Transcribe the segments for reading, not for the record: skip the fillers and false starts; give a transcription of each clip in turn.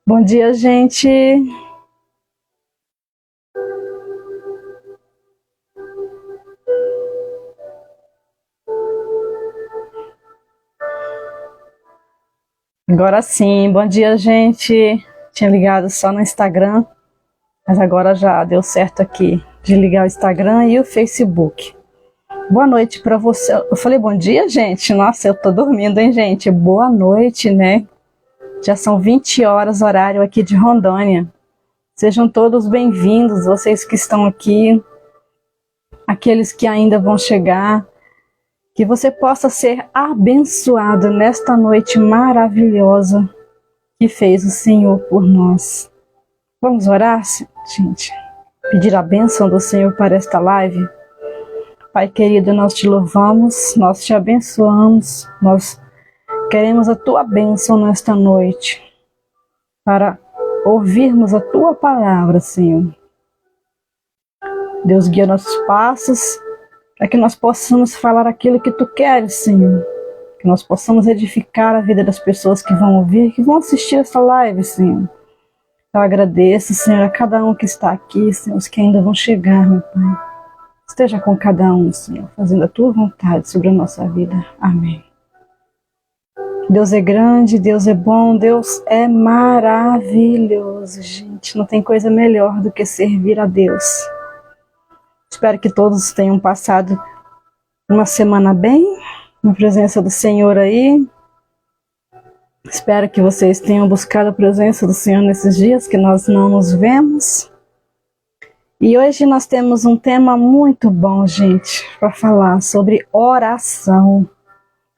Bom dia, gente. Agora sim, bom dia, gente. Tinha ligado só no Instagram, mas agora já deu certo aqui de ligar o Instagram e o Facebook. Boa noite para você. Eu falei bom dia, gente? Nossa, eu tô dormindo, hein, gente? Boa noite, né? Já são 20 horas, horário aqui de Rondônia. Sejam todos bem-vindos, vocês que estão aqui, aqueles que ainda vão chegar. Que você possa ser abençoado nesta noite maravilhosa que fez o Senhor por nós. Vamos orar, gente? Pedir a bênção do Senhor para esta live? Pai querido, nós te louvamos, nós te abençoamos, nós queremos a tua bênção nesta noite, para ouvirmos a tua palavra, Senhor. Deus, guia nossos passos, para que nós possamos falar aquilo que tu queres, Senhor. Que nós possamos edificar a vida das pessoas que vão ouvir, que vão assistir essa live, Senhor. Eu agradeço, Senhor, a cada um que está aqui, Senhor, os que ainda vão chegar, meu Pai. Esteja com cada um, Senhor, fazendo a tua vontade sobre a nossa vida. Amém. Deus é grande, Deus é bom, Deus é maravilhoso, gente. Não tem coisa melhor do que servir a Deus. Espero que todos tenham passado uma semana bem, na presença do Senhor aí. Espero que vocês tenham buscado a presença do Senhor nesses dias que nós não nos vemos. E hoje nós temos um tema muito bom, gente, para falar sobre oração.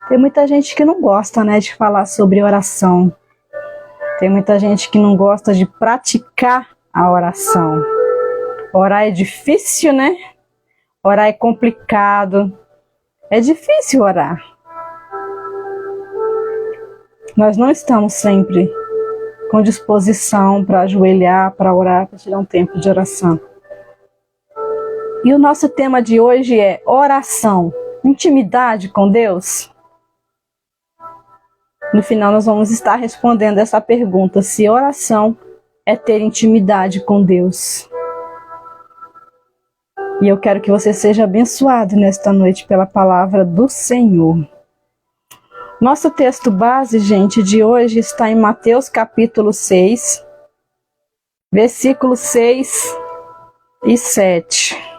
Tem muita gente que não gosta, né, de falar sobre oração. Tem muita gente que não gosta de praticar a oração. Orar é difícil, né? Orar é complicado. É difícil orar. Nós não estamos sempre com disposição para ajoelhar, para orar, para tirar um tempo de oração. E o nosso tema de hoje é oração, intimidade com Deus. No final nós vamos estar respondendo essa pergunta, se oração é ter intimidade com Deus. E eu quero que você seja abençoado nesta noite pela palavra do Senhor. Nosso texto base, gente, de hoje está em Mateus capítulo 6, versículos 6 e 7.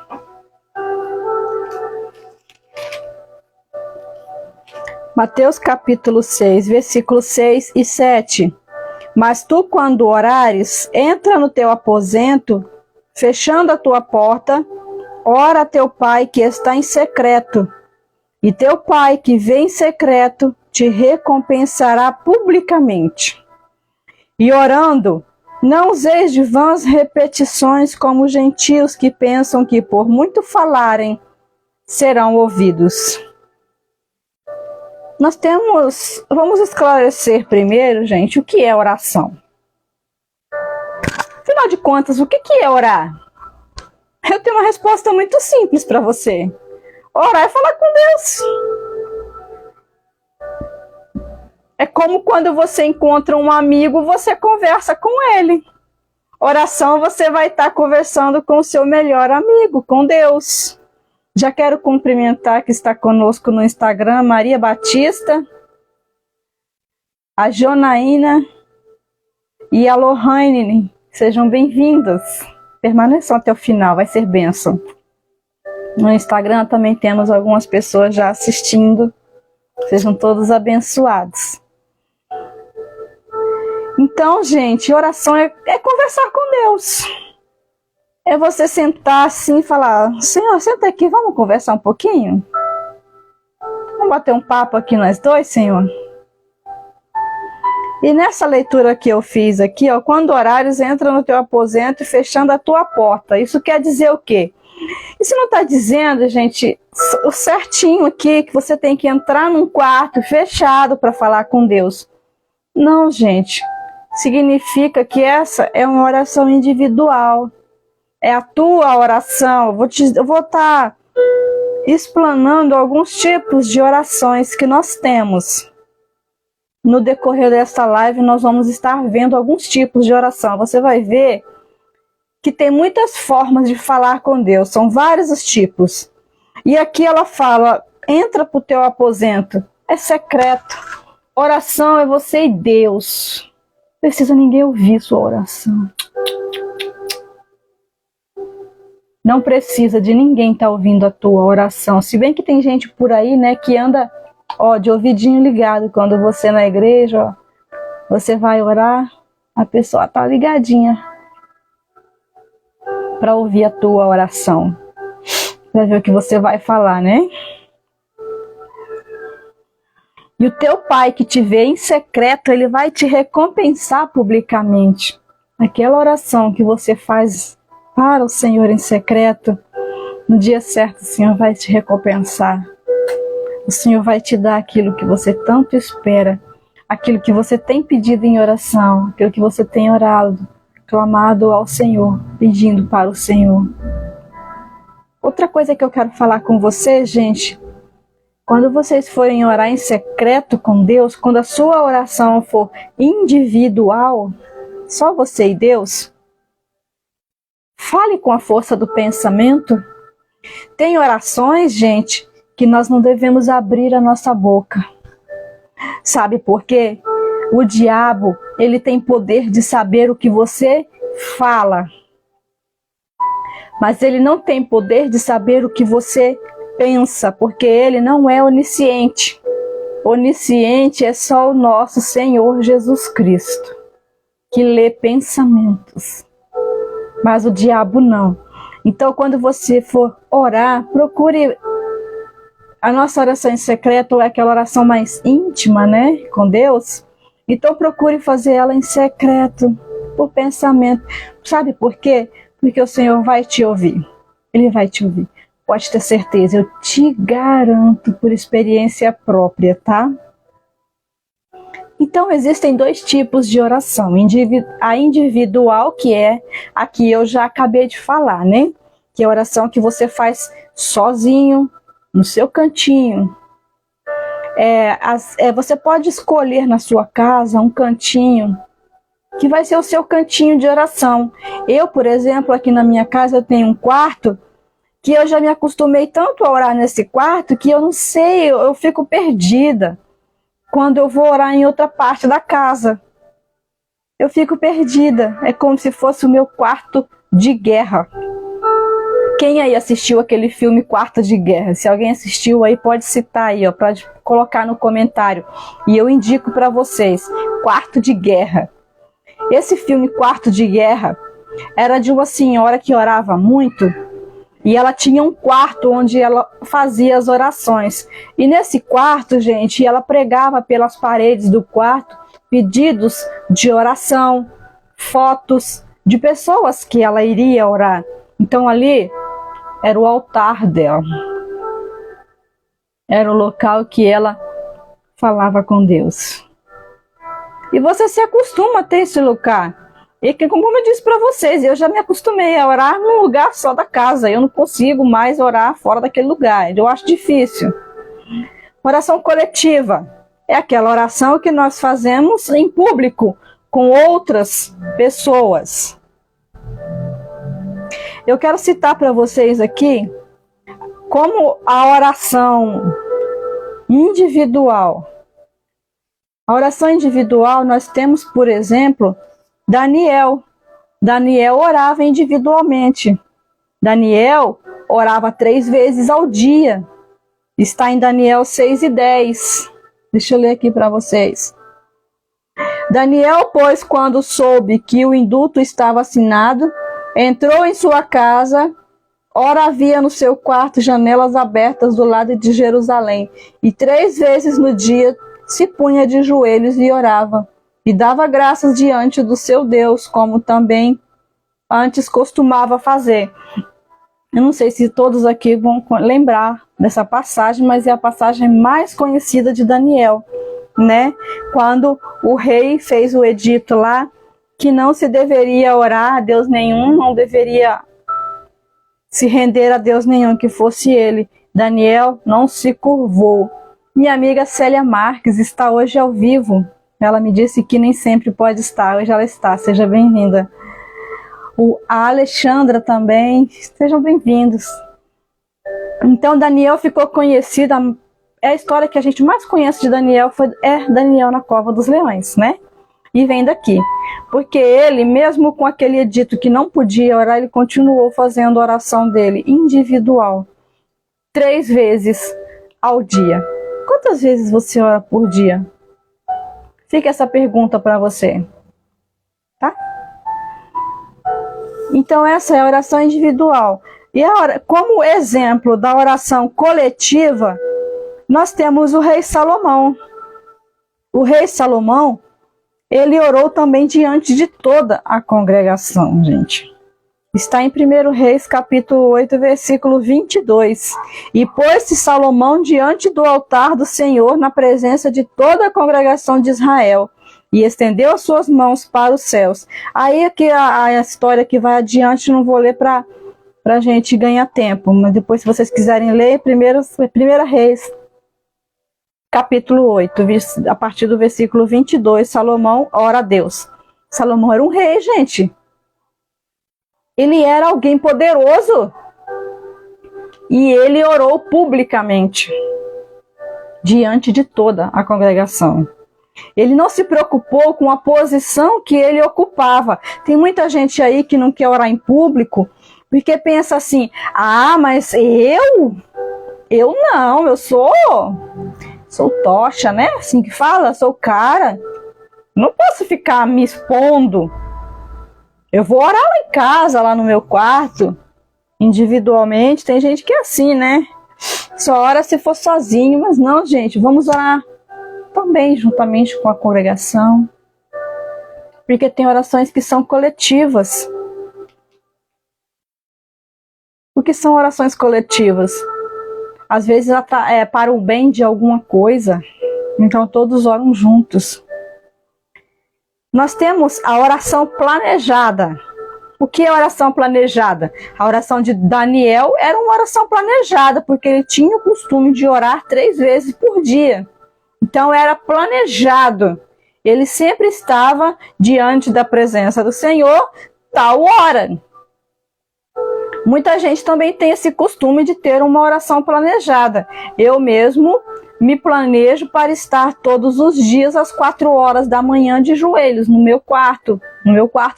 Mateus capítulo 6, versículos 6 e 7. Mas tu, quando orares, entra no teu aposento, fechando a tua porta, ora a teu pai que está em secreto, e teu pai que vê em secreto te recompensará publicamente. E orando, não useis de vãs repetições como os gentios que pensam que por muito falarem serão ouvidos. Vamos esclarecer primeiro, gente, o que é oração. Afinal de contas, o que é orar? Eu tenho uma resposta muito simples para você. Orar é falar com Deus. É como quando você encontra um amigo, você conversa com ele. Oração, você vai estar conversando com o seu melhor amigo, com Deus. Já quero cumprimentar que está conosco no Instagram, Maria Batista, a Jonaína e a Lohane. Sejam bem-vindas. Permaneçam até o final, vai ser bênção. No Instagram também temos algumas pessoas já assistindo. Sejam todos abençoados. Então, gente, oração é conversar com Deus. É você sentar assim e falar, Senhor, senta aqui, vamos conversar um pouquinho? Vamos bater um papo aqui nós dois, Senhor? E nessa leitura que eu fiz aqui, ó, quando orares, entra no teu aposento e fechando a tua porta. Isso quer dizer o quê? Isso não está dizendo, gente, o certinho aqui, que você tem que entrar num quarto fechado para falar com Deus. Não, gente. Significa que essa é uma oração individual. É a tua oração. Eu vou estar explanando alguns tipos de orações que nós temos. no decorrer desta live nós vamos estar vendo alguns tipos de oração. Você vai ver que tem muitas formas de falar com Deus, são vários os tipos. E aqui ela fala, entra para o teu aposento, é secreto. Oração é você e Deus. Não precisa ninguém ouvir sua oração. Não precisa de ninguém estar ouvindo a tua oração. Se bem que tem gente por aí, né, que anda, ó, de ouvidinho ligado. Quando você na igreja, ó, você vai orar, a pessoa tá ligadinha para ouvir a tua oração, para ver o que você vai falar, né? E o teu pai que te vê em secreto, ele vai te recompensar publicamente. Aquela oração que você faz para o Senhor em secreto, no dia certo o Senhor vai te recompensar. O Senhor vai te dar aquilo que você tanto espera, aquilo que você tem pedido em oração, aquilo que você tem orado, clamado ao Senhor, pedindo para o Senhor. Outra coisa que eu quero falar com vocês, gente, quando vocês forem orar em secreto com Deus, quando a sua oração for individual, só você e Deus, fale com a força do pensamento. Tem orações, gente, que nós não devemos abrir a nossa boca. Sabe por quê? O diabo, ele tem poder de saber o que você fala. Mas ele não tem poder de saber o que você pensa, porque ele não é onisciente. Onisciente é só o nosso Senhor Jesus Cristo, que lê pensamentos. Mas o diabo não. Então, quando você for orar, procure. A nossa oração em secreto é aquela oração mais íntima, né, com Deus. Então, procure fazer ela em secreto, por pensamento. Sabe por quê? Porque o Senhor vai te ouvir. Ele vai te ouvir. Pode ter certeza, eu te garanto por experiência própria, tá? Então, existem dois tipos de oração. A individual, que é a que eu já acabei de falar, né? Que é a oração que você faz sozinho, no seu cantinho. Você pode escolher na sua casa um cantinho que vai ser o seu cantinho de oração. Eu, por exemplo, aqui na minha casa eu tenho um quarto que eu já me acostumei tanto a orar nesse quarto que eu não sei, eu fico perdida quando eu vou orar em outra parte da casa. Eu fico perdida, é como se fosse o meu quarto de guerra. Quem aí assistiu aquele filme Quarto de Guerra? Se alguém assistiu aí, pode citar aí, ó, pode colocar no comentário. E eu indico para vocês, Quarto de Guerra. Esse filme Quarto de Guerra era de uma senhora que orava muito e ela tinha um quarto onde ela fazia as orações. E nesse quarto, gente, ela pregava pelas paredes do quarto pedidos de oração, fotos de pessoas que ela iria orar. Então ali era o altar dela. Era o local que ela falava com Deus. E você se acostuma a ter esse lugar. E como eu disse para vocês, eu já me acostumei a orar num lugar só da casa. Eu não consigo mais orar fora daquele lugar. Eu acho difícil. Oração coletiva é aquela oração que nós fazemos em público com outras pessoas. Eu quero citar para vocês aqui como a oração individual. A oração individual nós temos, por exemplo, Daniel. Daniel orava individualmente. Daniel orava 3 vezes ao dia. Está em Daniel 6:10. Deixa eu ler aqui para vocês. Daniel, pois, quando soube que o indulto estava assinado, entrou em sua casa. Ora, havia no seu quarto janelas abertas do lado de Jerusalém. E 3 vezes no dia se punha de joelhos e orava. E dava graças diante do seu Deus, como também antes costumava fazer. Eu não sei se todos aqui vão lembrar dessa passagem, mas é a passagem mais conhecida de Daniel, né? Quando o rei fez o edito lá, que não se deveria orar a Deus nenhum, não deveria se render a Deus nenhum que fosse ele. Daniel não se curvou. Minha amiga Célia Marques está hoje ao vivo Ela me disse que nem sempre pode estar, hoje ela está, seja bem-vinda. A Alexandra também, sejam bem-vindos. Então Daniel ficou conhecido, é a história que a gente mais conhece de Daniel, é Daniel na cova dos leões, né? E vem daqui, porque ele, mesmo com aquele edito que não podia orar, ele continuou fazendo a oração dele individual, 3 vezes ao dia. Quantas vezes você ora por dia? Fica essa pergunta para você, tá? Então essa é a oração individual. E como exemplo da oração coletiva, nós temos o rei Salomão. O rei Salomão, ele orou também diante de toda a congregação, gente. Está em 1 Reis, capítulo 8, versículo 22. E pôs-se Salomão diante do altar do Senhor, na presença de toda a congregação de Israel, e estendeu as suas mãos para os céus. Aí aqui a história que vai adiante, não vou ler para a gente ganhar tempo, mas depois, se vocês quiserem ler, 1 Reis, capítulo 8, a partir do versículo 22, Salomão ora a Deus. Salomão era um rei, gente. Ele era alguém poderoso. E ele orou publicamente, diante de toda a congregação. Ele não se preocupou com a posição que ele ocupava. Tem muita gente aí que não quer orar em público, porque pensa assim, mas eu não, eu sou tocha, né? Assim que fala, sou cara. Não posso ficar me expondo. Eu vou orar lá em casa, lá no meu quarto, individualmente. Tem gente que é assim, né? Só ora se for sozinho, mas não, gente, vamos orar também juntamente com a congregação. Porque tem orações que são coletivas. O que são orações coletivas? Às vezes é para o bem de alguma coisa, então todos oram juntos. Nós temos a oração planejada. O que é oração planejada? A oração de Daniel era uma oração planejada, porque ele tinha o costume de orar 3 vezes por dia. Então era planejado. Ele sempre estava diante da presença do Senhor, tal hora. Muita gente também tem esse costume de ter uma oração planejada. Eu mesmo me planejo para estar todos os dias às 4 horas da manhã de joelhos no meu quarto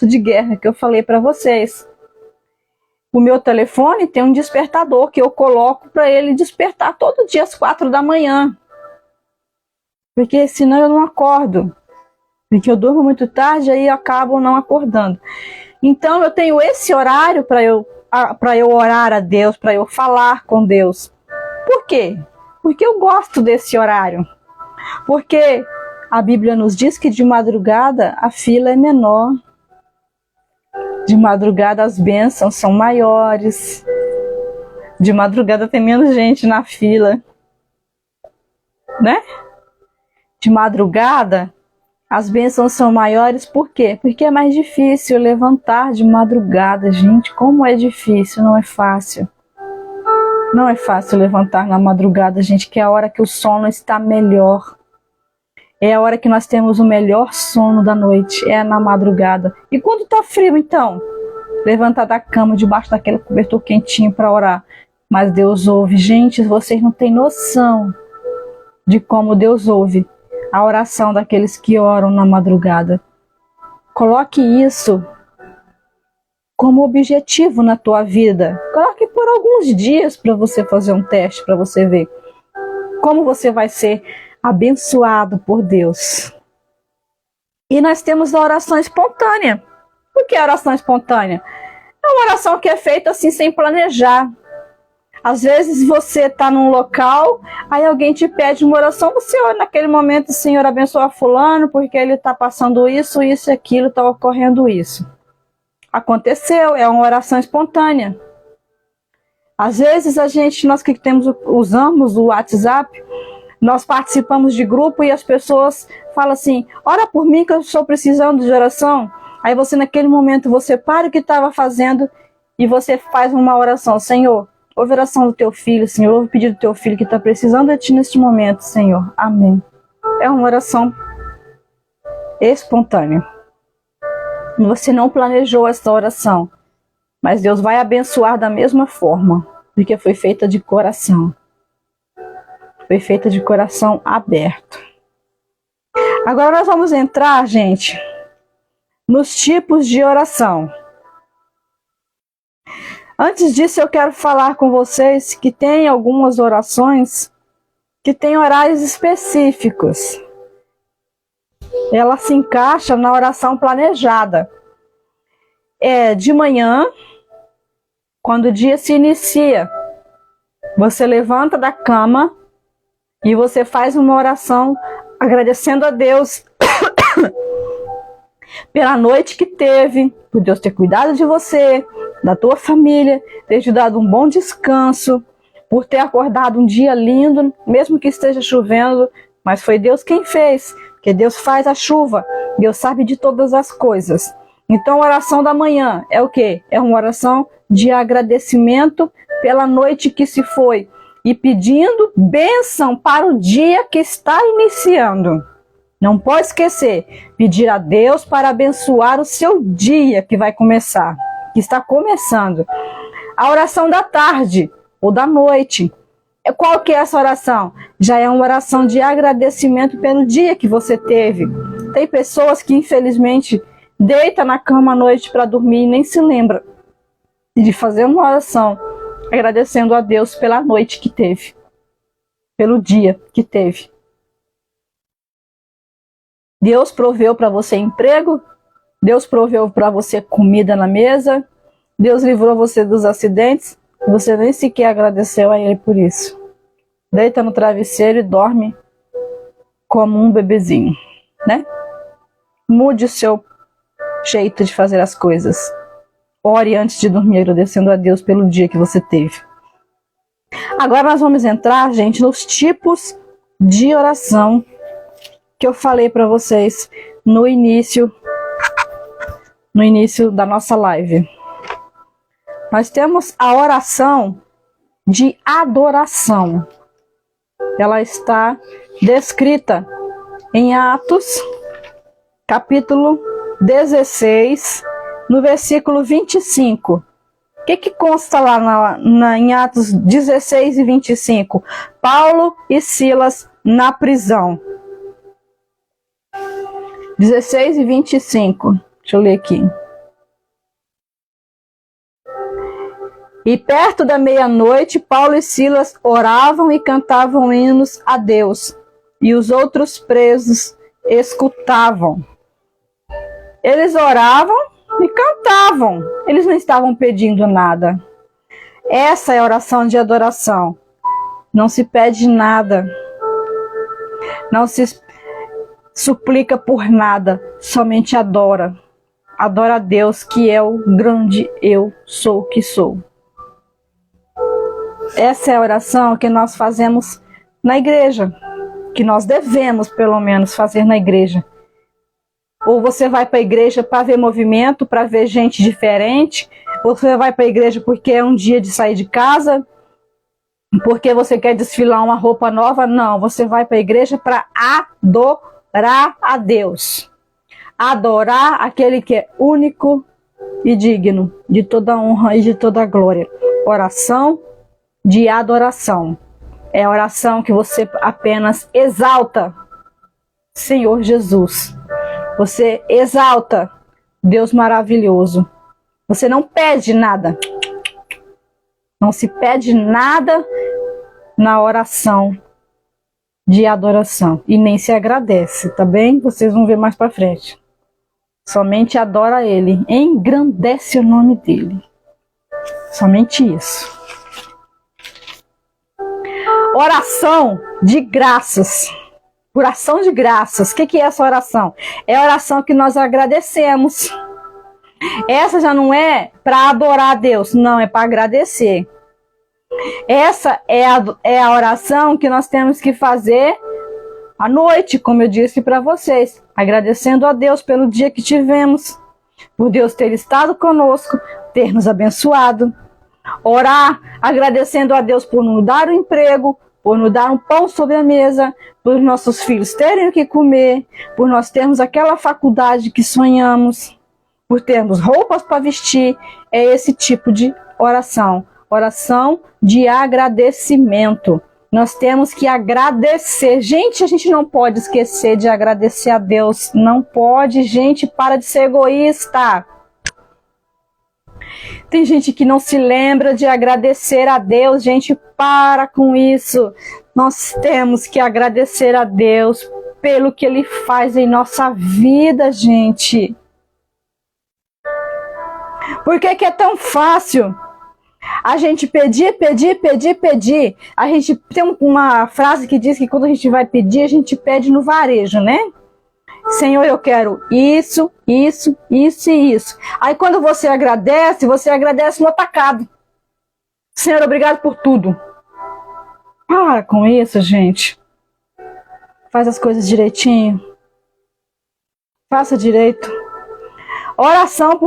de guerra que eu falei para vocês. O meu telefone tem um despertador que eu coloco para ele despertar todo dia às 4 da manhã. Porque senão eu não acordo. Porque eu durmo muito tarde, aí eu acabo não acordando. Então eu tenho esse horário para eu orar a Deus, para eu falar com Deus. Por quê? Porque eu gosto desse horário. Porque a Bíblia nos diz que de madrugada a fila é menor. De madrugada as bênçãos são maiores. De madrugada tem menos gente na fila. Né? De madrugada as bênçãos são maiores, por quê? Porque é mais difícil levantar de madrugada, gente. Como é difícil, não é fácil. Não é fácil levantar na madrugada, gente, que é a hora que o sono está melhor. É a hora que nós temos o melhor sono da noite, é na madrugada. E quando está frio, então? Levantar da cama, debaixo daquele cobertor quentinho para orar. Mas Deus ouve. Gente, vocês não têm noção de como Deus ouve a oração daqueles que oram na madrugada. Coloque isso como objetivo na tua vida. Coloque por alguns dias para você fazer um teste, para você ver como você vai ser abençoado por Deus. E nós temos a oração espontânea. O que é oração espontânea? É uma oração que é feita assim sem planejar. Às vezes você está num local, aí alguém te pede uma oração, você ora naquele momento, Senhor, abençoa fulano, porque ele está passando isso, isso e aquilo, está ocorrendo isso. Aconteceu, é uma oração espontânea. Às vezes nós que usamos o WhatsApp, nós participamos de grupo e as pessoas falam assim, ora por mim que eu estou precisando de oração. Aí você naquele momento, você para o que estava fazendo e você faz uma oração, Senhor, ouve a oração do teu filho, Senhor, ouve o pedido do teu filho que está precisando de ti neste momento, Senhor. Amém. É uma oração espontâneo. Você não planejou essa oração, mas Deus vai abençoar da mesma forma, porque foi feita de coração. Foi feita de coração aberto. Agora nós vamos entrar, gente, nos tipos de oração. Antes disso, eu quero falar com vocês que tem algumas orações que têm horários específicos. Ela se encaixa na oração planejada. É de manhã, quando o dia se inicia. Você levanta da cama e você faz uma oração agradecendo a Deus pela noite que teve, por Deus ter cuidado de você, da tua família, ter te dado um bom descanso, por ter acordado um dia lindo, mesmo que esteja chovendo, mas foi Deus quem fez, porque Deus faz a chuva, Deus sabe de todas as coisas. Então a oração da manhã é o quê? É uma oração de agradecimento pela noite que se foi e pedindo bênção para o dia que está iniciando. Não pode esquecer, pedir a Deus para abençoar o seu dia que vai começar, que está começando. A oração da tarde ou da noite. Qual que é essa oração? Já é uma oração de agradecimento pelo dia que você teve. Tem pessoas que infelizmente deitam na cama à noite para dormir e nem se lembra de fazer uma oração agradecendo a Deus pela noite que teve, pelo dia que teve. Deus proveu para você emprego, Deus proveu para você comida na mesa, Deus livrou você dos acidentes, e você nem sequer agradeceu a Ele por isso. Deita no travesseiro e dorme como um bebezinho, né? Mude o seu jeito de fazer as coisas. Ore antes de dormir, agradecendo a Deus pelo dia que você teve. Agora nós vamos entrar, gente, nos tipos de oração que eu falei para vocês no início da nossa live. Nós temos a oração de adoração. Ela está descrita em Atos, capítulo 16, no versículo 25. O que consta lá em Atos 16 e 25? Paulo e Silas na prisão. 16 e 25. Deixa eu ler aqui. E perto da meia-noite, Paulo e Silas oravam e cantavam hinos a Deus, e os outros presos escutavam. Eles oravam e cantavam. Eles não estavam pedindo nada. Essa é a oração de adoração. Não se pede nada. Não se suplica por nada. Somente adora. Adora a Deus, que é o grande eu sou que sou. Essa é a oração que nós fazemos na igreja. Que nós devemos, pelo menos, fazer na igreja. Ou você vai para a igreja para ver movimento, para ver gente diferente. Ou você vai para a igreja porque é um dia de sair de casa, porque você quer desfilar uma roupa nova. Não, você vai para a igreja para adorar a Deus. Adorar aquele que é único e digno de toda honra e de toda glória. Oração de adoração. É a oração que você apenas exalta Senhor Jesus. Você exalta Deus maravilhoso. Você não pede nada. Não se pede nada na oração de adoração. E nem se agradece, tá bem? Vocês vão ver mais pra frente. Somente adora Ele. Engrandece o nome dEle. Somente isso. Oração de graças. Oração de graças. O que é essa oração? É a oração que nós agradecemos. Essa já não é para adorar a Deus, não, é para agradecer. Essa é a oração que nós temos que fazer à noite, como eu disse para vocês, agradecendo a Deus pelo dia que tivemos, por Deus ter estado conosco, ter nos abençoado. Orar agradecendo a Deus por nos dar o emprego, por nos dar um pão sobre a mesa, por nossos filhos terem o que comer, por nós termos aquela faculdade que sonhamos, por termos roupas para vestir. É esse tipo de oração. Oração de agradecimento. Nós temos que agradecer. Gente, a gente não pode esquecer de agradecer a Deus. Não pode, gente, para de ser egoísta. Tem gente que não se lembra de agradecer a Deus. Gente, para com isso. Nós temos que agradecer a Deus pelo que Ele faz em nossa vida, gente. Por que é tão fácil a gente pedir? A gente tem uma frase que diz que quando a gente vai pedir, a gente pede no varejo, né? Senhor, eu quero isso, isso, isso e isso. Aí quando você agradece no atacado. Senhor, obrigado por tudo. Para com isso, gente. Faz as coisas direitinho. Faça direito. Oração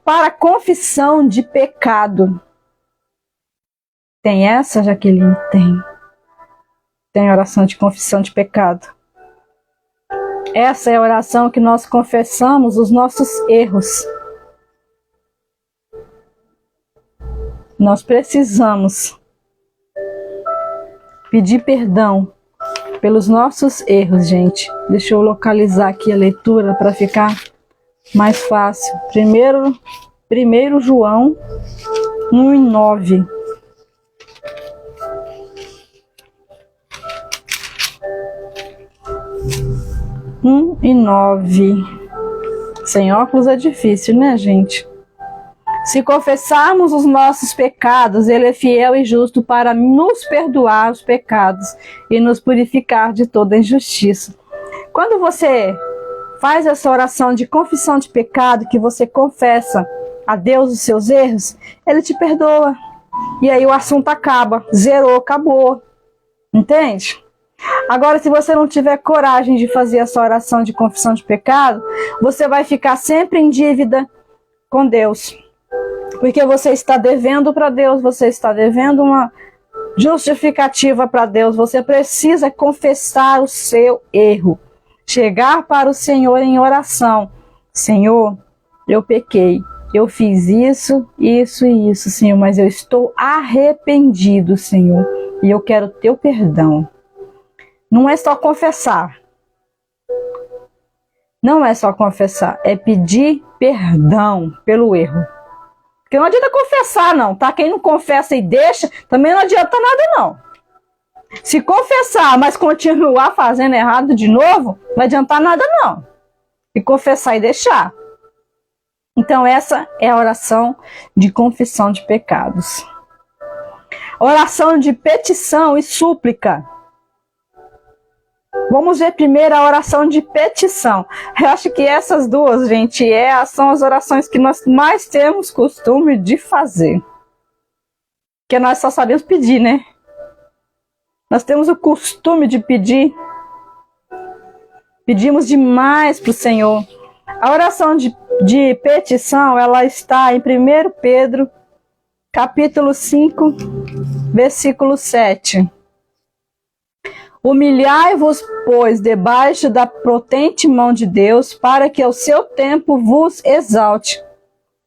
para confissão de pecado. Tem essa, Jaqueline? Tem. Tem oração de confissão de pecado. Essa é a oração que nós confessamos os nossos erros. Nós precisamos pedir perdão pelos nossos erros, gente. Deixa eu localizar aqui a leitura para ficar mais fácil. Primeiro João 1:9. E 9. Sem óculos é difícil, né, gente? Se confessarmos os nossos pecados, Ele é fiel e justo para nos perdoar os pecados e nos purificar de toda injustiça. Quando você faz essa oração de confissão de pecado, que você confessa a Deus os seus erros, Ele te perdoa. E aí o assunto acaba, zerou, acabou. Entende? Agora, se você não tiver coragem de fazer essa oração de confissão de pecado, você vai ficar sempre em dívida com Deus. Porque você está devendo para Deus, você está devendo uma justificativa para Deus. Você precisa confessar o seu erro. Chegar para o Senhor em oração. Senhor, eu pequei. Eu fiz isso, isso e isso, Senhor. Mas eu estou arrependido, Senhor. E eu quero teu perdão. Não é só confessar. Não é só confessar. É pedir perdão pelo erro. Porque não adianta confessar, não, tá? Quem não confessa e deixa, também não adianta nada, não. Se confessar, mas continuar fazendo errado de novo, não vai adiantar nada, não. E confessar e deixar. Então, essa é a oração de confissão de pecados. Oração de petição e súplica. Vamos ver primeiro a oração de petição. Eu acho que essas duas, gente, são as orações que nós mais temos costume de fazer. Porque nós só sabemos pedir, né? Nós temos o costume de pedir. Pedimos demais para o Senhor. A oração de petição, ela está em 1 Pedro, capítulo 5, versículo 7. Humilhai-vos, pois, debaixo da potente mão de Deus, para que ao seu tempo vos exalte,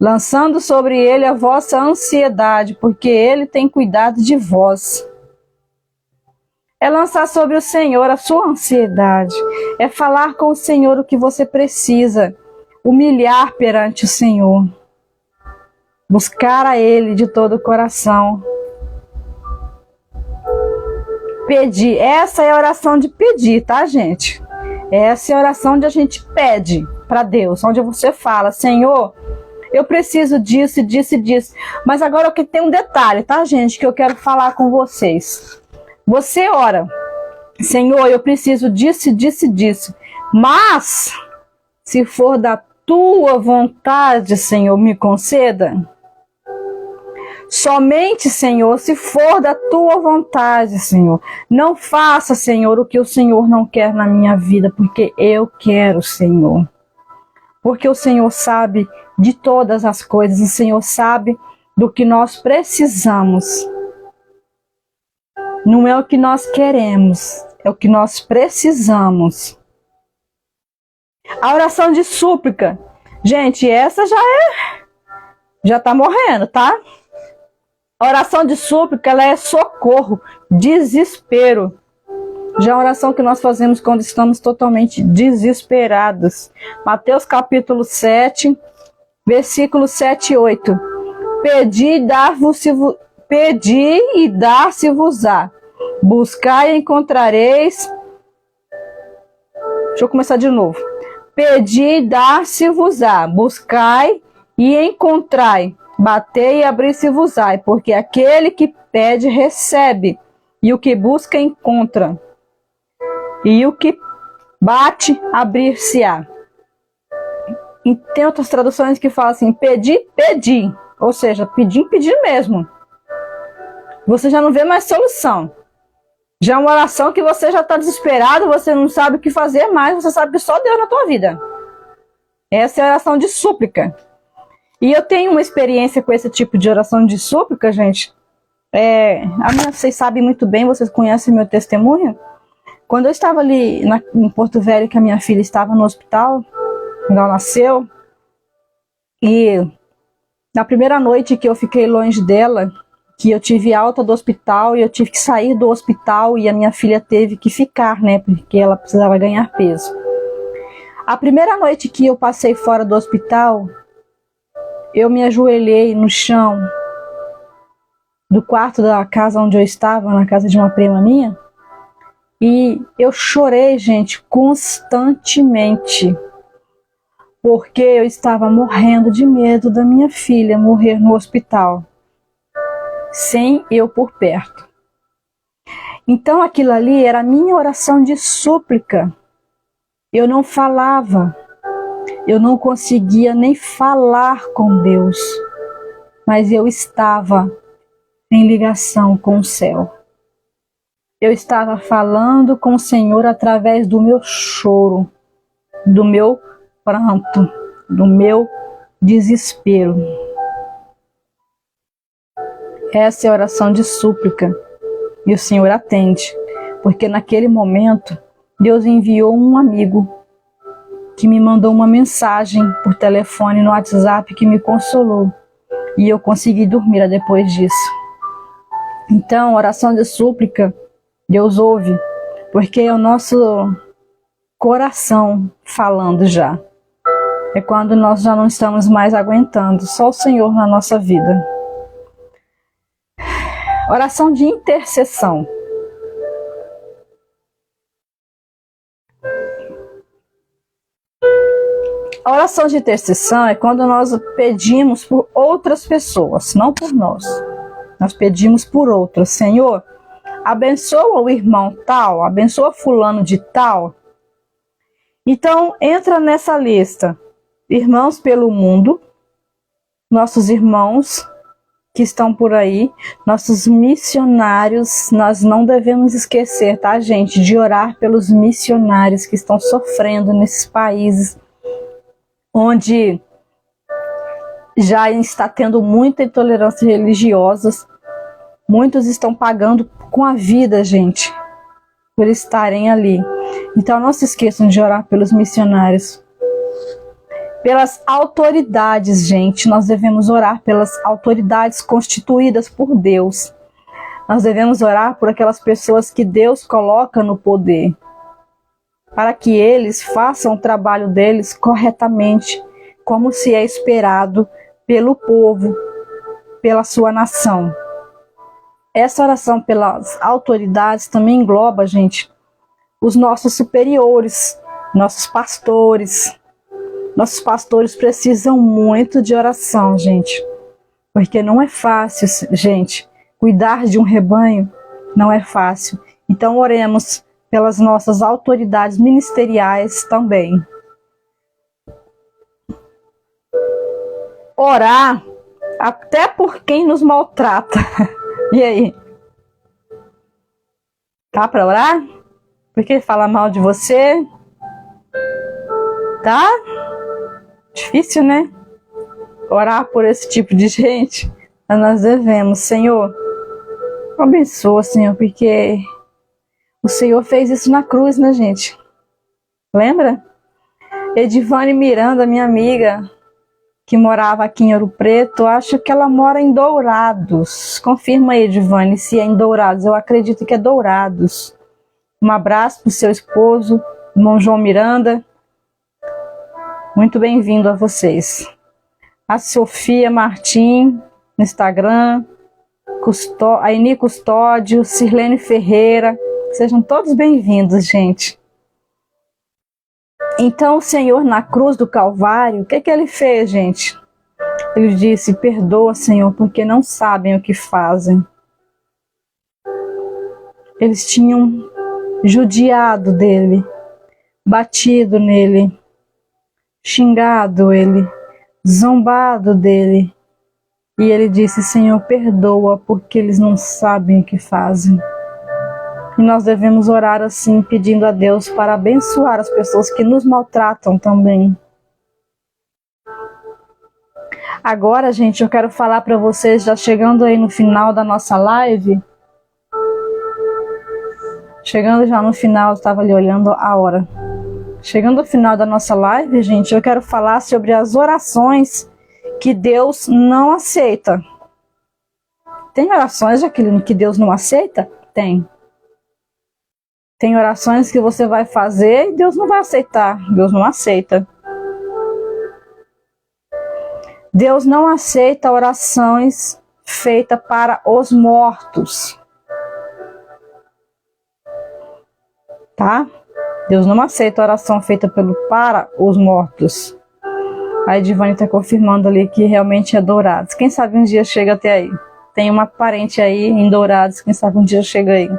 lançando sobre ele a vossa ansiedade, porque ele tem cuidado de vós. É lançar sobre o Senhor a sua ansiedade, é falar com o Senhor o que você precisa, humilhar perante o Senhor, buscar a Ele de todo o coração. Pedir, essa é a oração de pedir, tá, gente? Essa é a oração onde a gente pede para Deus, onde você fala, Senhor, eu preciso disso, disso e disso. Mas agora tem um detalhe, tá, gente, que eu quero falar com vocês. Você ora, Senhor, eu preciso disso, disso e disso. Mas, se for da tua vontade, Senhor, me conceda. Somente, Senhor, se for da tua vontade, Senhor. Não faça, Senhor, o que o Senhor não quer na minha vida, porque eu quero, Senhor. Porque o Senhor sabe de todas as coisas, o Senhor sabe do que nós precisamos. Não é o que nós queremos, é o que nós precisamos. A oração de súplica, gente, essa já tá morrendo, tá? A oração de súplica, ela é socorro, desespero. Já é a oração que nós fazemos quando estamos totalmente desesperados. Mateus capítulo 7, versículos 7 e 8. Pedi e dar-se-vos-á. Buscai e encontrareis. Deixa eu começar de novo. Pedi e dar-se-vos-á. Buscai e encontrai. Batei e abri-se-vos-á. Porque aquele que pede, recebe. E o que busca, encontra. E o que bate, abrir-se-á. E tem outras traduções que falam assim, pedi, pedi. Ou seja, pedir, pedir mesmo. Você já não vê mais solução. Já é uma oração que você já está desesperado, você não sabe o que fazer mais, você sabe que só Deus na tua vida. Essa é a oração de súplica. E eu tenho uma experiência com esse tipo de oração de súplica, gente. Vocês sabem muito bem, vocês conhecem meu testemunho. Quando eu estava ali em Porto Velho, que a minha filha estava no hospital, quando ela nasceu, e na primeira noite que eu fiquei longe dela, que eu tive alta do hospital e eu tive que sair do hospital e a minha filha teve que ficar, né, porque ela precisava ganhar peso. A primeira noite que eu passei fora do hospital, eu me ajoelhei no chão do quarto da casa onde eu estava, na casa de uma prima minha, e eu chorei, gente, constantemente, porque eu estava morrendo de medo da minha filha morrer no hospital, sem eu por perto. Então aquilo ali era a minha oração de súplica. Eu não falava, eu não conseguia nem falar com Deus, mas eu estava em ligação com o céu. Eu estava falando com o Senhor através do meu choro, do meu pranto, do meu desespero. Essa é a oração de súplica e o Senhor atende, porque naquele momento Deus enviou um amigo que me mandou uma mensagem por telefone no WhatsApp que me consolou e eu consegui dormir depois disso. Então, oração de súplica, Deus ouve, porque é o nosso coração falando já. É quando nós já não estamos mais aguentando, só o Senhor na nossa vida. Oração de intercessão. A oração de intercessão é quando nós pedimos por outras pessoas, não por nós. Nós pedimos por outras. Senhor, abençoa o irmão tal, abençoa fulano de tal. Então, entra nessa lista. Irmãos pelo mundo, nossos irmãos que estão por aí, nossos missionários, nós não devemos esquecer, tá, gente, de orar pelos missionários que estão sofrendo nesses países onde já está tendo muita intolerância religiosa. Muitos estão pagando com a vida, gente, por estarem ali. Então não se esqueçam de orar pelos missionários. Pelas autoridades, gente, nós devemos orar pelas autoridades constituídas por Deus. Nós devemos orar por aquelas pessoas que Deus coloca no poder, para que eles façam o trabalho deles corretamente, como se é esperado pelo povo, pela sua nação. Essa oração pelas autoridades também engloba, gente, os nossos superiores, nossos pastores. Nossos pastores precisam muito de oração, gente, porque não é fácil, gente, cuidar de um rebanho não é fácil. Então oremos pelas nossas autoridades ministeriais também. Orar até por quem nos maltrata. E aí? Tá para orar? Porque fala mal de você? Tá? Difícil, né? Orar por esse tipo de gente. Mas nós devemos, Senhor, Abençoa, Senhor, porque o Senhor fez isso na cruz, né, gente? Lembra? Edivane Miranda, minha amiga, que morava aqui em Ouro Preto, acho que ela mora em Dourados. Confirma aí, Edivane, se é em Dourados. Eu acredito que é Dourados. Um abraço para o seu esposo, irmão João Miranda. Muito bem-vindo a vocês. A Sofia Martim, no Instagram. A Eni Custódio, Sirlene Ferreira. Sejam todos bem-vindos, gente. Então o Senhor na cruz do Calvário, o que ele fez, gente? Ele disse: perdoa, Senhor, porque não sabem o que fazem. Eles tinham judiado dele, batido nele, xingado ele, zombado dele. E ele disse: Senhor, perdoa, porque eles não sabem o que fazem. E nós devemos orar assim, pedindo a Deus para abençoar as pessoas que nos maltratam também. Agora, gente, eu quero falar para vocês, já chegando aí no final da nossa live. Chegando já no final, eu estava ali olhando a hora. Chegando ao final da nossa live, gente, eu quero falar sobre as orações que Deus não aceita. Tem orações, Jaqueline, que Deus não aceita? Tem. Tem orações que você vai fazer e Deus não vai aceitar. Deus não aceita. Deus não aceita orações feitas para os mortos. Tá? Deus não aceita oração feita para os mortos. A Edivane está confirmando ali que realmente é Dourados. Quem sabe um dia chega até aí. Tem uma parente aí em Dourados, quem sabe um dia chega aí.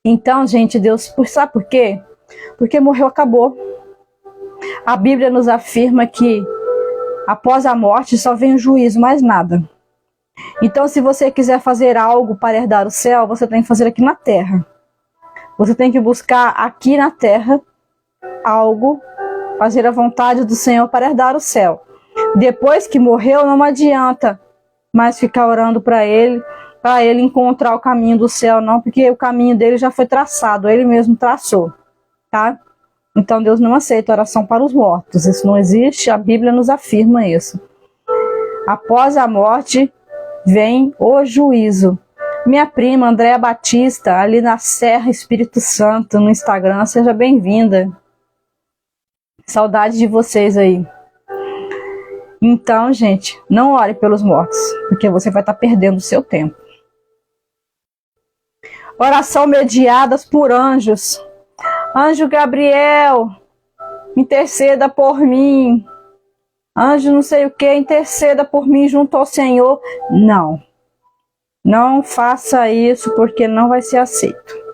Então, gente, Deus, sabe por quê? Porque morreu, acabou. A Bíblia nos afirma que após a morte só vem o juízo, mais nada. Então, se você quiser fazer algo para herdar o céu, você tem que fazer aqui na terra. Você tem que buscar aqui na terra algo, fazer a vontade do Senhor para herdar o céu. Depois que morreu, não adianta mais ficar orando para ele encontrar o caminho do céu, não, porque o caminho dele já foi traçado, ele mesmo traçou, tá? Então Deus não aceita oração para os mortos, isso não existe, a Bíblia nos afirma isso. Após a morte vem o juízo. Minha prima Andréa Batista, ali na Serra Espírito Santo, no Instagram, seja bem-vinda. Saudade de vocês aí. Então, gente, não ore pelos mortos, porque você vai estar perdendo o seu tempo. Oração mediadas por anjos. Anjo Gabriel, interceda por mim. Anjo não sei o que, interceda por mim junto ao Senhor. Não. Não faça isso, porque não vai ser aceito.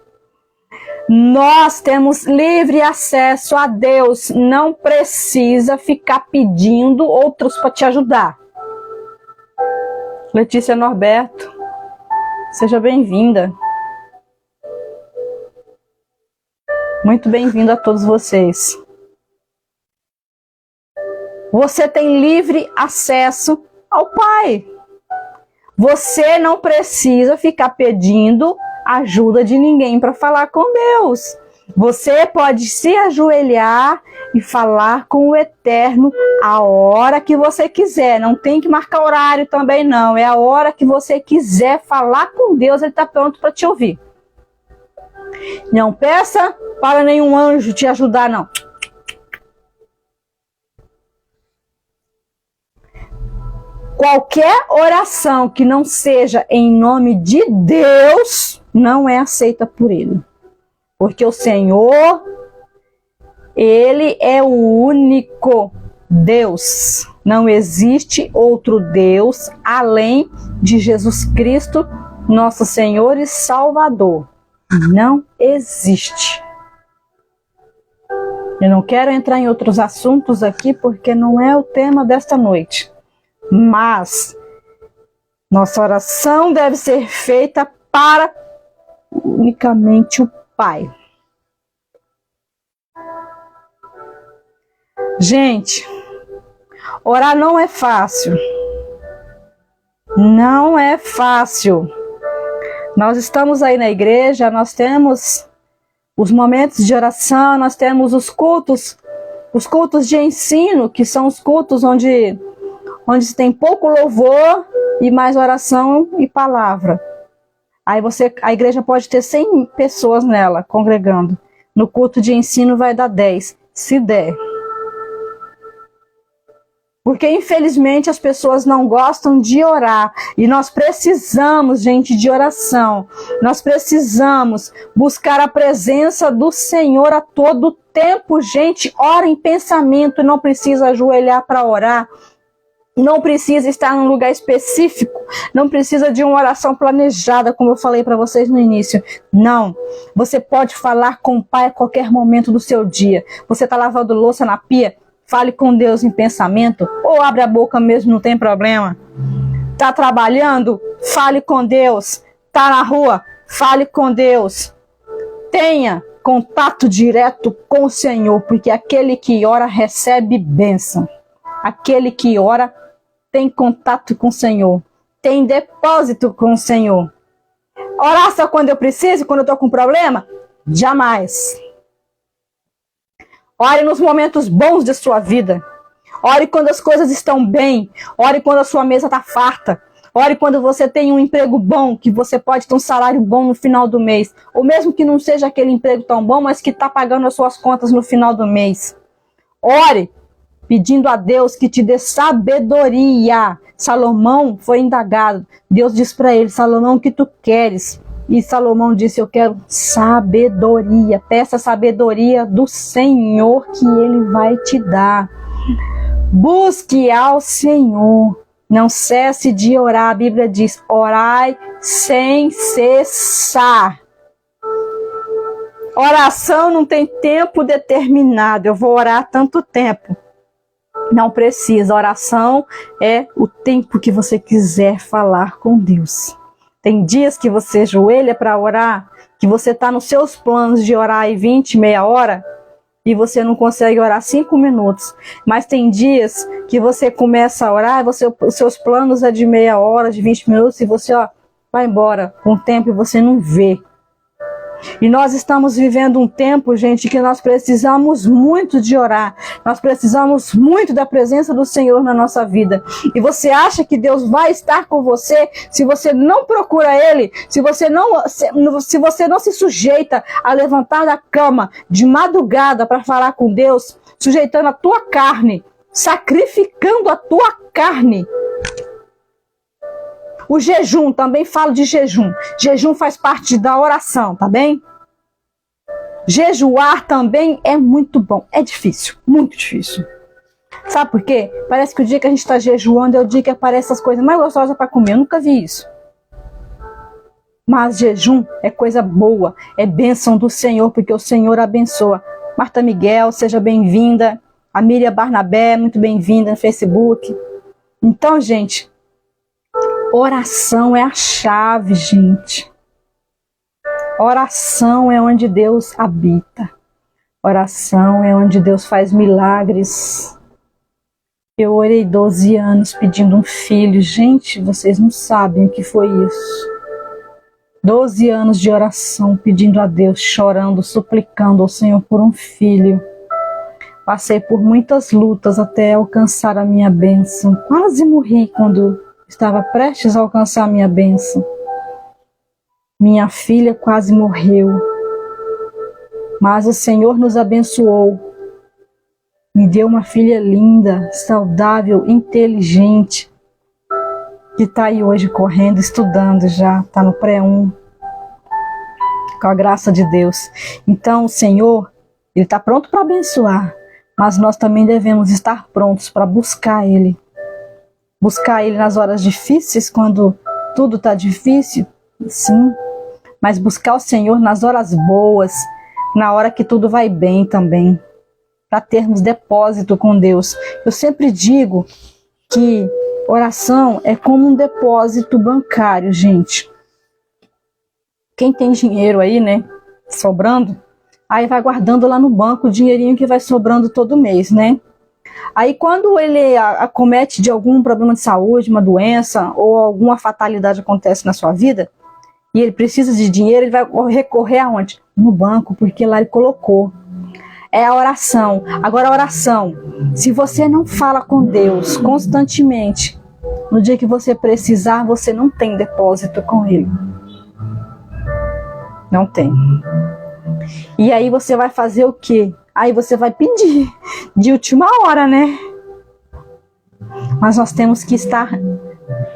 Nós temos livre acesso a Deus. Não precisa ficar pedindo outros para te ajudar. Letícia Norberto, seja bem-vinda. Muito bem-vindo a todos vocês. Você tem livre acesso ao Pai. Você não precisa ficar pedindo ajuda de ninguém para falar com Deus. Você pode se ajoelhar e falar com o Eterno a hora que você quiser. Não tem que marcar horário também, não. É a hora que você quiser falar com Deus, Ele está pronto para te ouvir. Não peça para nenhum anjo te ajudar, não. Qualquer oração que não seja em nome de Deus não é aceita por Ele. Porque o Senhor, Ele é o único Deus. Não existe outro Deus além de Jesus Cristo, nosso Senhor e Salvador. Não existe. Eu não quero entrar em outros assuntos aqui porque não é o tema desta noite. Mas nossa oração deve ser feita para unicamente o Pai. Gente, orar não é fácil. Não é fácil. Nós estamos aí na igreja, nós temos os momentos de oração, nós temos os cultos de ensino, que são os cultos onde se tem pouco louvor e mais oração e palavra. Aí a igreja pode ter 100 pessoas nela, congregando. No culto de ensino vai dar 10, se der. Porque, infelizmente, as pessoas não gostam de orar. E nós precisamos, gente, de oração. Nós precisamos buscar a presença do Senhor a todo tempo, gente. Ora em pensamento, não precisa ajoelhar para orar. Não precisa estar num lugar específico. Não precisa de uma oração planejada, como eu falei para vocês no início. Não. Você pode falar com o Pai a qualquer momento do seu dia. Você está lavando louça na pia? Fale com Deus em pensamento, ou abre a boca mesmo, não tem problema. Está trabalhando? Fale com Deus. Está na rua? Fale com Deus. Tenha contato direto com o Senhor, porque aquele que ora recebe bênção. Aquele que ora tem contato com o Senhor, tem depósito com o Senhor. Orar só quando eu preciso, quando eu estou com problema? Jamais. Ore nos momentos bons de sua vida. Ore quando as coisas estão bem. Ore quando a sua mesa está farta. Ore quando você tem um emprego bom, que você pode ter um salário bom no final do mês. Ou mesmo que não seja aquele emprego tão bom, mas que está pagando as suas contas no final do mês. Ore pedindo a Deus que te dê sabedoria. Salomão foi indagado. Deus disse para ele: Salomão, o que tu queres? E Salomão disse: eu quero sabedoria. Peça sabedoria do Senhor, que Ele vai te dar. Busque ao Senhor. Não cesse de orar. A Bíblia diz: orai sem cessar. Oração não tem tempo determinado. Eu vou orar tanto tempo. Não precisa. Oração é o tempo que você quiser falar com Deus. Tem dias que você ajoelha para orar, que você está nos seus planos de orar aí 20, meia hora, e você não consegue orar 5 minutos. Mas tem dias que você começa a orar, os seus planos é de meia hora, de 20 minutos, e você vai embora com o tempo e você não vê. E nós estamos vivendo um tempo, gente, que nós precisamos muito de orar. Nós precisamos muito da presença do Senhor na nossa vida. E você acha que Deus vai estar com você se você não procura Ele, se você não se sujeita a levantar da cama de madrugada para falar com Deus, sujeitando a tua carne, sacrificando a tua carne. O jejum, também falo de jejum. Jejum faz parte da oração, tá bem? Jejuar também é muito bom. É difícil, muito difícil. Sabe por quê? Parece que o dia que a gente está jejuando é o dia que aparecem as coisas mais gostosas para comer. Eu nunca vi isso. Mas jejum é coisa boa, é bênção do Senhor, porque o Senhor abençoa. Marta Miguel, seja bem-vinda. A Miriam Barnabé, muito bem-vinda no Facebook. Então, gente, oração é a chave, gente. Oração é onde Deus habita. Oração é onde Deus faz milagres. Eu orei 12 anos pedindo um filho. Gente, vocês não sabem o que foi isso. 12 anos de oração pedindo a Deus, chorando, suplicando ao Senhor por um filho. Passei por muitas lutas até alcançar a minha bênção. Quase morri quando estava prestes a alcançar a minha bênção. Minha filha quase morreu. Mas o Senhor nos abençoou. Me deu uma filha linda, saudável, inteligente, que está aí hoje correndo, estudando já, está no pré-1, com a graça de Deus. Então o Senhor, Ele está pronto para abençoar, mas nós também devemos estar prontos para buscar Ele. Buscar Ele nas horas difíceis, quando tudo está difícil, sim, mas buscar o Senhor nas horas boas, na hora que tudo vai bem também, para termos depósito com Deus. Eu sempre digo que oração é como um depósito bancário, gente. Quem tem dinheiro aí, né, sobrando, aí vai guardando lá no banco o dinheirinho que vai sobrando todo mês, né? Aí quando ele acomete de algum problema de saúde, uma doença ou alguma fatalidade acontece na sua vida, e ele precisa de dinheiro, ele vai recorrer aonde? No banco, porque lá ele colocou. É a oração. Agora a oração, se você não fala com Deus constantemente, no dia que você precisar, você não tem depósito com Ele. Não tem. E aí você vai fazer o quê? Aí você vai pedir de última hora, né? Mas nós temos que estar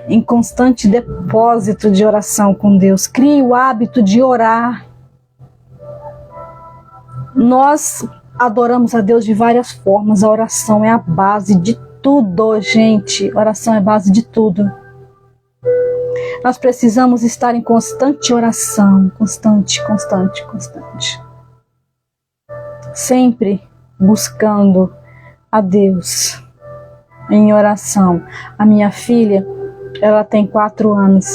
em constante depósito de oração com Deus. Crie o hábito de orar. Nós adoramos a Deus de várias formas. A oração é a base de tudo, gente. Oração é a base de tudo. Nós precisamos estar em constante oração. Constante. Sempre buscando a Deus em oração. A minha filha, ela tem 4 anos.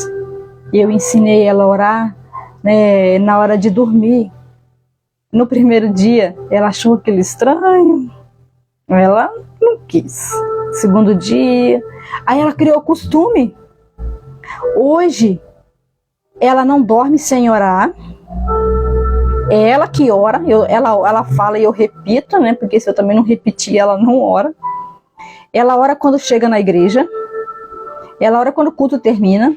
E eu ensinei ela a orar, né, na hora de dormir. No primeiro dia, ela achou aquilo estranho. Ela não quis. Segundo dia, aí ela criou o costume. Hoje, ela não dorme sem orar. É ela que ora. Ela fala e eu repito, né? Porque se eu também não repetir, ela não ora. Ela ora quando chega na igreja. Ela ora quando o culto termina.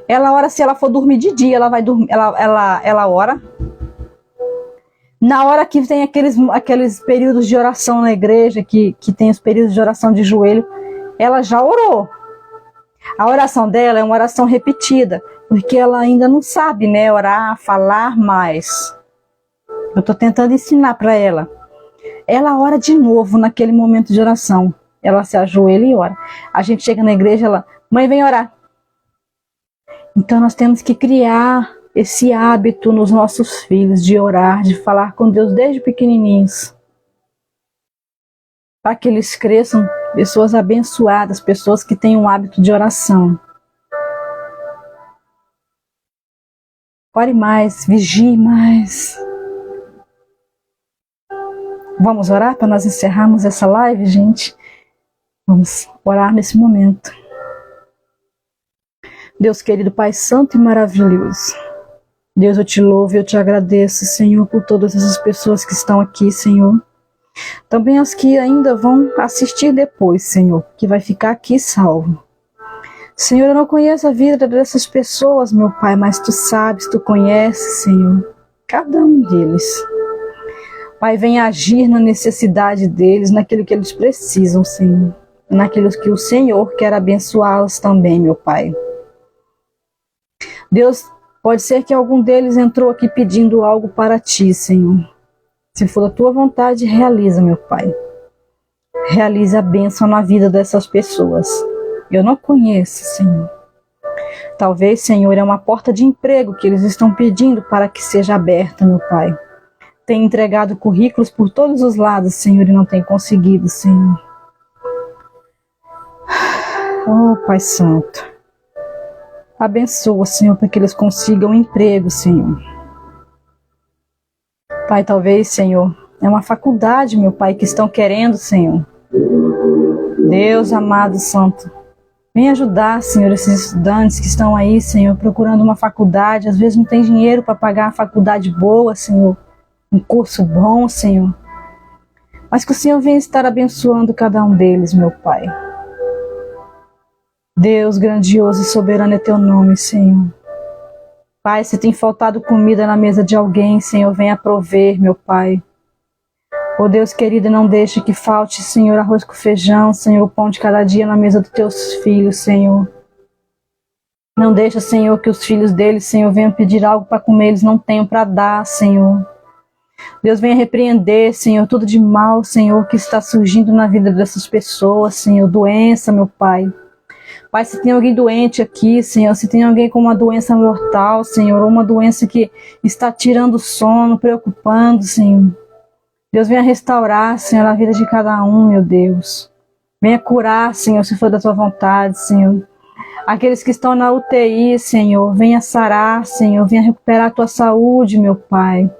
Ela ora se ela for dormir de dia, ela vai dormir, ela ora. Na hora que tem aqueles períodos de oração na igreja, que tem os períodos de oração de joelho, ela já orou. A oração dela é uma oração repetida, porque ela ainda não sabe, né, orar, falar mais. Eu estou tentando ensinar para ela. Ela ora de novo naquele momento de oração. Ela se ajoelha e ora. A gente chega na igreja, ela, mãe, vem orar. Então nós temos que criar esse hábito nos nossos filhos de orar, de falar com Deus desde pequenininhos. Para que eles cresçam pessoas abençoadas, pessoas que têm um hábito de oração. Ore mais, vigie mais. Vamos orar para nós encerrarmos essa live, gente? Vamos orar nesse momento. Deus querido, Pai santo e maravilhoso. Deus, eu te louvo e eu te agradeço, Senhor, por todas essas pessoas que estão aqui, Senhor. Também as que ainda vão assistir depois, Senhor, que vai ficar aqui salvo. Senhor, eu não conheço a vida dessas pessoas, meu Pai, mas Tu sabes, Tu conheces, Senhor, cada um deles. Pai, vem agir na necessidade deles, naquilo que eles precisam, Senhor. Naquilo que o Senhor quer abençoá-los também, meu Pai. Deus, pode ser que algum deles entrou aqui pedindo algo para Ti, Senhor. Se for a Tua vontade, realiza, meu Pai. Realiza a bênção na vida dessas pessoas. Eu não conheço, Senhor. Talvez, Senhor, é uma porta de emprego que eles estão pedindo para que seja aberta, meu Pai. Tem entregado currículos por todos os lados, Senhor, e não tem conseguido, Senhor. Oh, Pai Santo. Abençoa, Senhor, para que eles consigam emprego, Senhor. Pai, talvez, Senhor, é uma faculdade, meu Pai, que estão querendo, Senhor. Deus amado, Santo, vem ajudar, Senhor, esses estudantes que estão aí, Senhor, procurando uma faculdade. Às vezes não tem dinheiro para pagar uma faculdade boa, Senhor, um curso bom, Senhor. Mas que o Senhor venha estar abençoando cada um deles, meu Pai. Deus grandioso e soberano é Teu nome, Senhor. Pai, se tem faltado comida na mesa de alguém, Senhor, venha prover, meu Pai. Oh Deus querido, não deixe que falte, Senhor, arroz com feijão, Senhor, o pão de cada dia na mesa dos Teus filhos, Senhor. Não deixa, Senhor, que os filhos deles, Senhor, venham pedir algo para comer, eles não tenham para dar, Senhor. Deus, venha repreender, Senhor, tudo de mal, Senhor, que está surgindo na vida dessas pessoas, Senhor, doença, meu Pai. Pai, se tem alguém doente aqui, Senhor, se tem alguém com uma doença mortal, Senhor, ou uma doença que está tirando o sono, preocupando, Senhor. Deus, venha restaurar, Senhor, a vida de cada um, meu Deus. Venha curar, Senhor, se for da Tua vontade, Senhor. Aqueles que estão na UTI, Senhor, venha sarar, Senhor, venha recuperar a Tua saúde, meu Pai.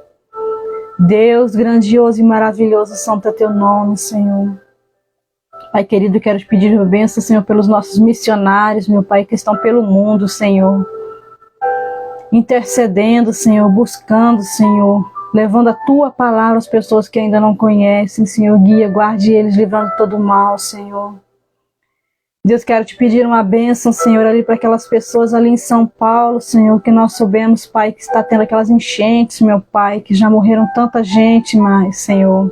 Deus grandioso e maravilhoso, santo é Teu nome, Senhor. Pai querido, quero te pedir bênção, Senhor, pelos nossos missionários, meu Pai, que estão pelo mundo, Senhor. intercedendo, Senhor, buscando, Senhor, levando a Tua palavra às pessoas que ainda não conhecem, Senhor, guia, guarde eles, livrando todo o mal, Senhor. Deus, quero te pedir uma bênção, Senhor, ali para aquelas pessoas ali em São Paulo, Senhor, que nós soubemos, Pai, que está tendo aquelas enchentes, meu Pai, que já morreram tanta gente, mas, Senhor,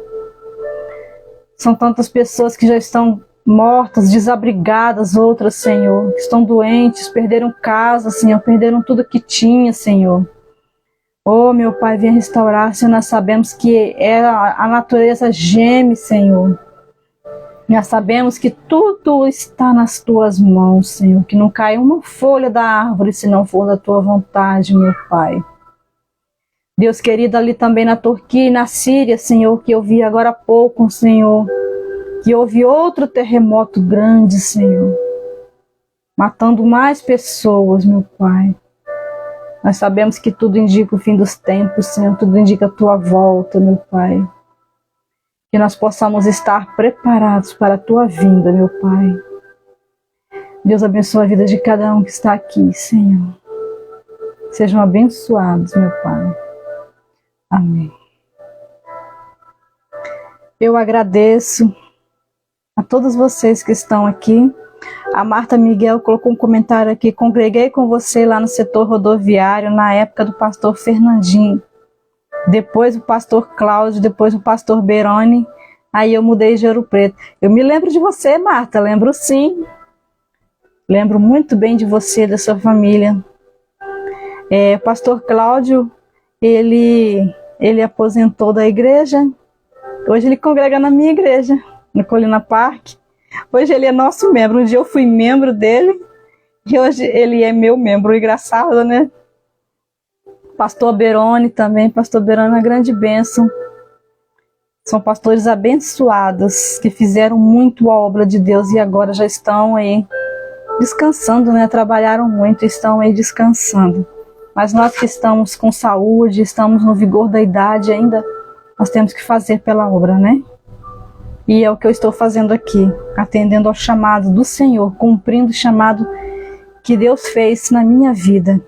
são tantas pessoas que já estão mortas, desabrigadas, outras, Senhor, que estão doentes, perderam casa, Senhor, perderam tudo que tinha, Senhor. Oh, meu Pai, venha restaurar, Senhor, nós sabemos que a natureza geme, Senhor. Nós sabemos que tudo está nas Tuas mãos, Senhor, que não cai uma folha da árvore se não for da Tua vontade, meu Pai. Deus querido, ali também na Turquia e na Síria, Senhor, que eu vi agora há pouco, Senhor, que houve outro terremoto grande, Senhor, matando mais pessoas, meu Pai. Nós sabemos que tudo indica o fim dos tempos, Senhor, tudo indica a Tua volta, meu Pai. Que nós possamos estar preparados para a Tua vinda, meu Pai. Deus abençoe a vida de cada um que está aqui, Senhor. Sejam abençoados, meu Pai. Amém. Eu agradeço a todos vocês que estão aqui. A Marta Miguel colocou um comentário aqui: congreguei com você lá no setor rodoviário na época do pastor Fernandinho. Depois o pastor Cláudio, depois o pastor Beroni, aí eu mudei de Ouro Preto. Eu me lembro de você, Marta, lembro sim. Lembro muito bem de você, da sua família. O pastor Cláudio, ele aposentou da igreja. Hoje ele congrega na minha igreja, no Colina Park. Hoje ele é nosso membro. Um dia eu fui membro dele e hoje ele é meu membro. Engraçado, né? Pastor Beroni também, pastor Beroni é uma grande bênção. São pastores abençoados, que fizeram muito a obra de Deus e agora já estão aí descansando, né? Trabalharam muito e estão aí descansando. Mas nós que estamos com saúde, estamos no vigor da idade ainda, nós temos que fazer pela obra, né? E é o que eu estou fazendo aqui, atendendo ao chamado do Senhor, cumprindo o chamado que Deus fez na minha vida.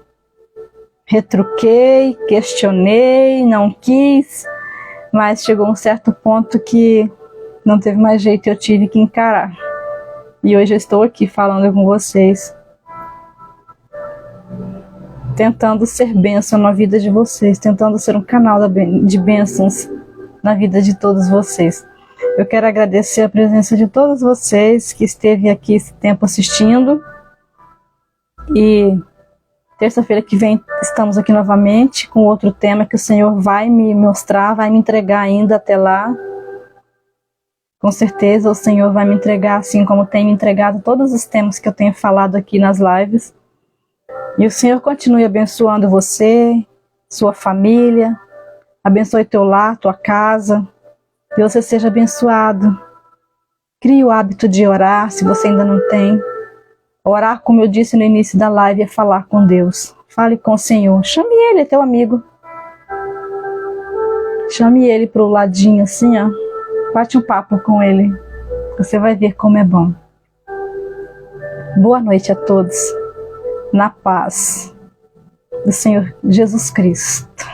Retruquei, questionei, não quis, mas chegou um certo ponto que não teve mais jeito, eu tive que encarar. E hoje eu estou aqui falando com vocês, tentando ser bênção na vida de vocês, tentando ser um canal de bênçãos na vida de todos vocês. Eu quero agradecer a presença de todos vocês que esteve aqui esse tempo assistindo. E terça-feira que vem estamos aqui novamente com outro tema que o Senhor vai me mostrar, vai me entregar ainda até lá. Com certeza o Senhor vai me entregar, assim como tem me entregado todos os temas que eu tenho falado aqui nas lives. E o Senhor continue abençoando você, sua família, abençoe teu lar, tua casa, que você seja abençoado. Crie o hábito de orar, se você ainda não tem. Orar, como eu disse no início da live, é falar com Deus. Fale com o Senhor. Chame Ele, é teu amigo. Chame Ele para o ladinho assim, ó. Bate um papo com Ele. Você vai ver como é bom. Boa noite a todos. Na paz do Senhor Jesus Cristo.